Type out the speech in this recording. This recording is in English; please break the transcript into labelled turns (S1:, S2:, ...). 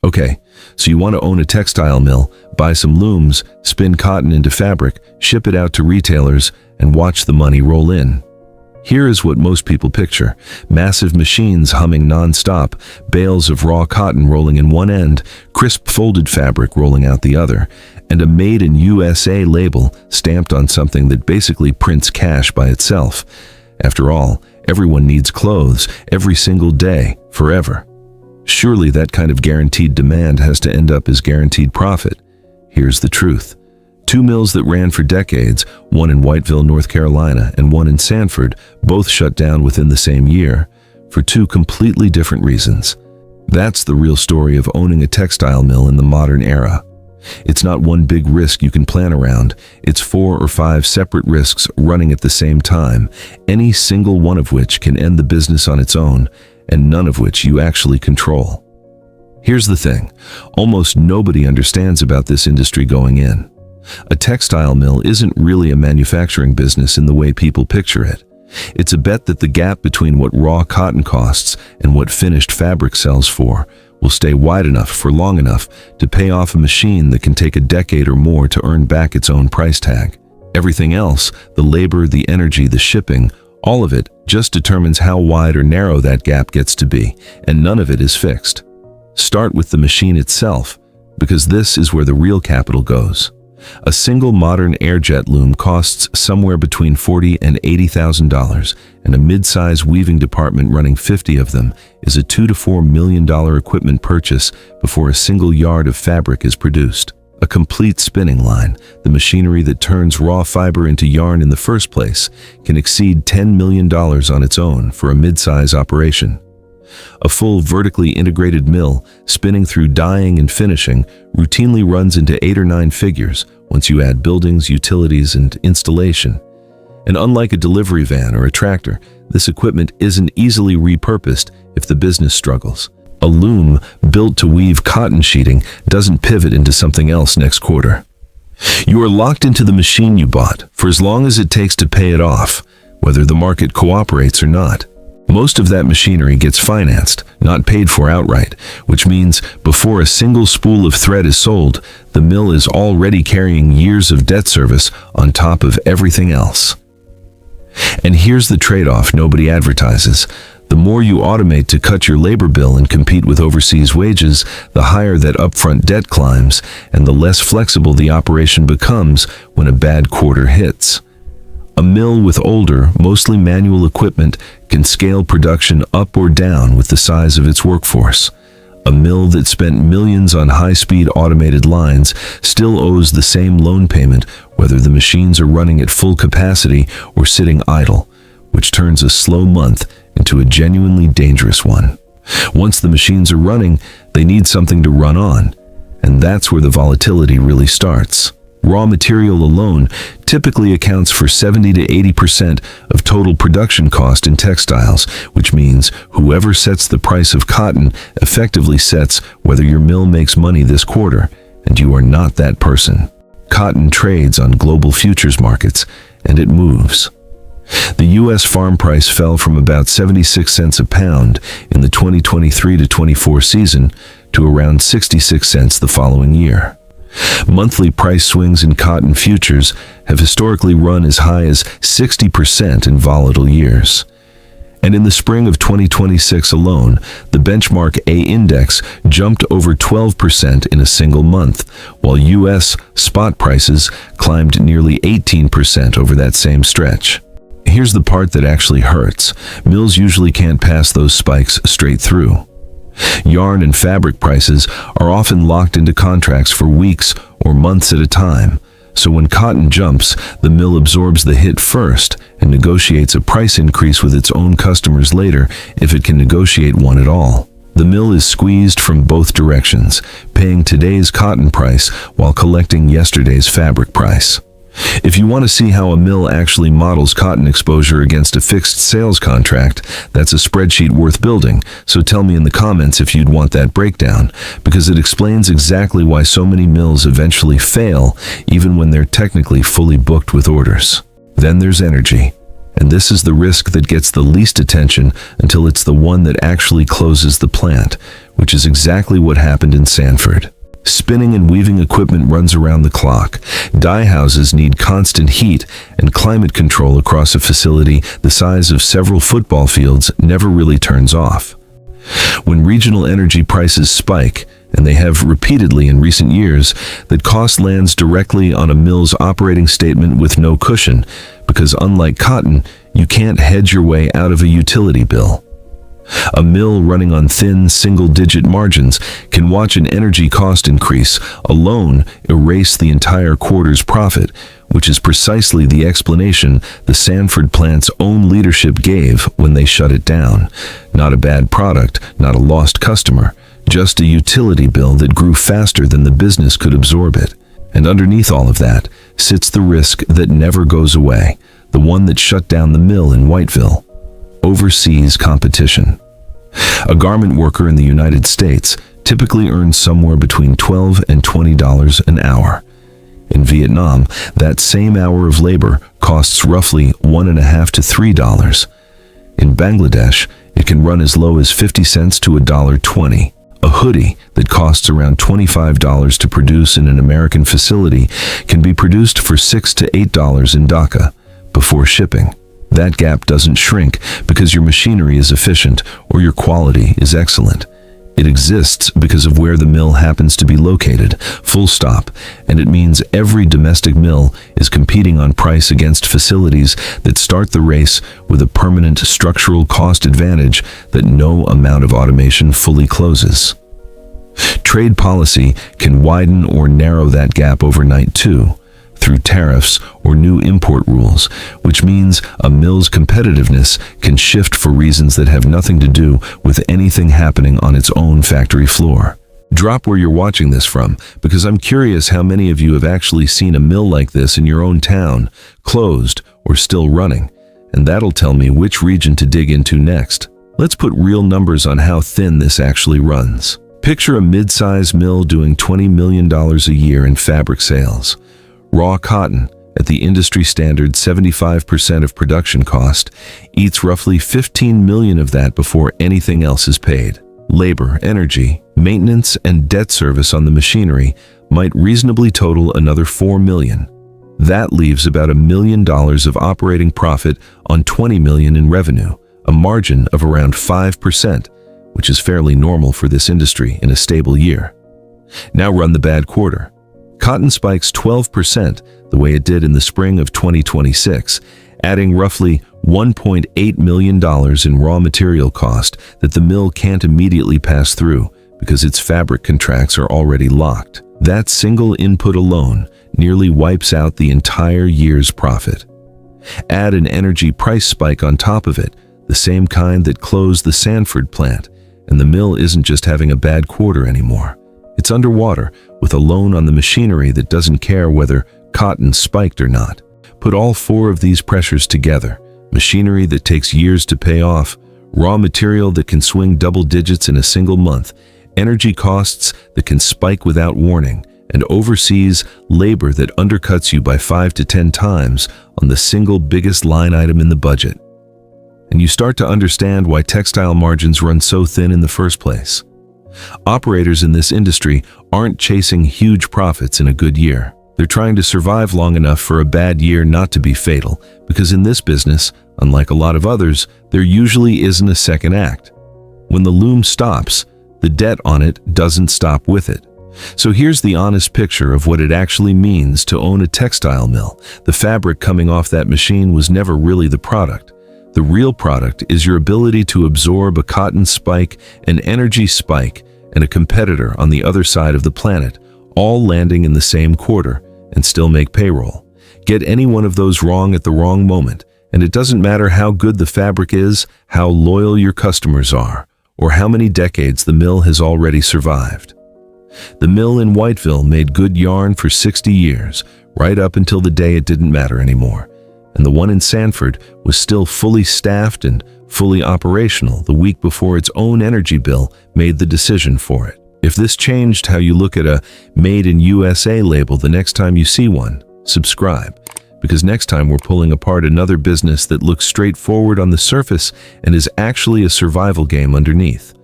S1: Okay, so you want to own a textile mill, buy some looms, spin cotton into fabric, ship it out to retailers, and watch the money roll in. Here is what most people picture: massive machines humming non-stop, bales of raw cotton rolling in one end, crisp folded fabric rolling out the other, and a Made in USA label stamped on something that basically prints cash by itself. After all, everyone needs clothes every single day, forever. Surely that kind of guaranteed demand has to end up as guaranteed profit. Here's the truth. Two mills that ran for decades, one in Whiteville, North Carolina, and one in Sanford, both shut down within the same year, for two completely different reasons. That's the real story of owning a textile mill in the modern era. It's not one big risk you can plan around. It's 4 or 5 separate risks running at the same time, any single one of which can end the business on its own, and none of which you actually control. Here's the thing. Almost nobody understands about this industry going in. A textile mill isn't really a manufacturing business in the way people picture it. It's a bet that the gap between what raw cotton costs and what finished fabric sells for will stay wide enough for long enough to pay off a machine that can take a decade or more to earn back its own price tag. Everything else, the labor, the energy, the shipping, all of it just determines how wide or narrow that gap gets to be, and none of it is fixed. Start with the machine itself, because this is where the real capital goes. A single modern airjet loom costs somewhere between $40,000 and $80,000, and a mid-size weaving department running 50 of them is a $2 to $4 million equipment purchase before a single yard of fabric is produced. A complete spinning line, the machinery that turns raw fiber into yarn in the first place, can exceed $10 million on its own for a mid-size operation. A full vertically integrated mill, spinning through dyeing and finishing, routinely runs into 8 or 9 figures once you add buildings, utilities, and installation. And unlike a delivery van or a tractor, this equipment isn't easily repurposed if the business struggles. A loom built to weave cotton sheeting doesn't pivot into something else next quarter. You are locked into the machine you bought for as long as it takes to pay it off, whether the market cooperates or not. Most of that machinery gets financed, not paid for outright, which means before a single spool of thread is sold, the mill is already carrying years of debt service on top of everything else. And here's the trade-off nobody advertises. The more you automate to cut your labor bill and compete with overseas wages, the higher that upfront debt climbs, and the less flexible the operation becomes when a bad quarter hits. A mill with older, mostly manual equipment can scale production up or down with the size of its workforce. A mill that spent millions on high-speed automated lines still owes the same loan payment whether the machines are running at full capacity or sitting idle, which turns a slow month into a genuinely dangerous one. Once the machines are running, they need something to run on, and that's where the volatility really starts. Raw material alone typically accounts for 70 to 80% of total production cost in textiles, which means whoever sets the price of cotton effectively sets whether your mill makes money this quarter, and you are not that person. Cotton trades on global futures markets, and it moves. The U.S. farm price fell from about 76 cents a pound in the 2023-24 season to around 66 cents the following year. Monthly price swings in cotton futures have historically run as high as 60% in volatile years. And in the spring of 2026 alone, the benchmark A index jumped over 12% in a single month, while U.S. spot prices climbed nearly 18% over that same stretch. Here's the part that actually hurts. Mills usually can't pass those spikes straight through. Yarn and fabric prices are often locked into contracts for weeks or months at a time, so when cotton jumps, the mill absorbs the hit first and negotiates a price increase with its own customers later if it can negotiate one at all. The mill is squeezed from both directions, paying today's cotton price while collecting yesterday's fabric price. If you want to see how a mill actually models cotton exposure against a fixed sales contract, that's a spreadsheet worth building, so tell me in the comments if you'd want that breakdown, because it explains exactly why so many mills eventually fail, even when they're technically fully booked with orders. Then there's energy. And this is the risk that gets the least attention until it's the one that actually closes the plant, which is exactly what happened in Sanford. Spinning and weaving equipment runs around the clock. Dye houses need constant heat, and climate control across a facility the size of several football fields never really turns off. When regional energy prices spike, and they have repeatedly in recent years, that cost lands directly on a mill's operating statement with no cushion, because unlike cotton, you can't hedge your way out of a utility bill. A mill running on thin, single-digit margins can watch an energy cost increase alone erase the entire quarter's profit, which is precisely the explanation the Sanford plant's own leadership gave when they shut it down. Not a bad product, not a lost customer, just a utility bill that grew faster than the business could absorb it. And underneath all of that sits the risk that never goes away, the one that shut down the mill in Whiteville. Overseas competition. A garment worker in the United States typically earns somewhere between $12 and $20 an hour. In Vietnam, that same hour of labor costs roughly $1.50 to $3. In Bangladesh, it can run as low as 50 cents to $1.20. A hoodie that costs around $25 to produce in an American facility can be produced for $6 to $8 in Dhaka before shipping. That gap doesn't shrink because your machinery is efficient or your quality is excellent. It exists because of where the mill happens to be located, full stop, and it means every domestic mill is competing on price against facilities that start the race with a permanent structural cost advantage that no amount of automation fully closes. Trade policy can widen or narrow that gap overnight too, through tariffs or new import rules, which means a mill's competitiveness can shift for reasons that have nothing to do with anything happening on its own factory floor. Drop where you're watching this from, because I'm curious how many of you have actually seen a mill like this in your own town, closed or still running, and that'll tell me which region to dig into next. Let's put real numbers on how thin this actually runs. Picture a mid-size mill doing $20 million a year in fabric sales. Raw cotton, at the industry standard 75% of production cost, eats roughly $15 million of that before anything else is paid. Labor, energy, maintenance, and debt service on the machinery might reasonably total another $4 million. That leaves about $1 million of operating profit on $20 million in revenue, a margin of around 5%, which is fairly normal for this industry in a stable year. Now run the bad quarter. Cotton spikes 12% the way it did in the spring of 2026, adding roughly $1.8 million in raw material cost that the mill can't immediately pass through because its fabric contracts are already locked. That single input alone nearly wipes out the entire year's profit. Add an energy price spike on top of it, the same kind that closed the Sanford plant, and the mill isn't just having a bad quarter anymore. It's underwater, with a loan on the machinery that doesn't care whether cotton spiked or not. Put all four of these pressures together: machinery that takes years to pay off, raw material that can swing double digits in a single month, energy costs that can spike without warning, and overseas labor that undercuts you by 5 to 10 times on the single biggest line item in the budget. And you start to understand why textile margins run so thin in the first place. Operators in this industry aren't chasing huge profits in a good year. They're trying to survive long enough for a bad year not to be fatal, because in this business, unlike a lot of others, there usually isn't a second act. When the loom stops, the debt on it doesn't stop with it. So here's the honest picture of what it actually means to own a textile mill. The fabric coming off that machine was never really the product. The real product is your ability to absorb a cotton spike, an energy spike, and a competitor on the other side of the planet, all landing in the same quarter, and still make payroll. Get any one of those wrong at the wrong moment, and it doesn't matter how good the fabric is, how loyal your customers are, or how many decades the mill has already survived. The mill in Whiteville made good yarn for 60 years, right up until the day it didn't matter anymore. And the one in Sanford was still fully staffed and fully operational the week before its own energy bill made the decision for it. If this changed how you look at a Made in USA label the next time you see one, subscribe, because next time we're pulling apart another business that looks straightforward on the surface and is actually a survival game underneath.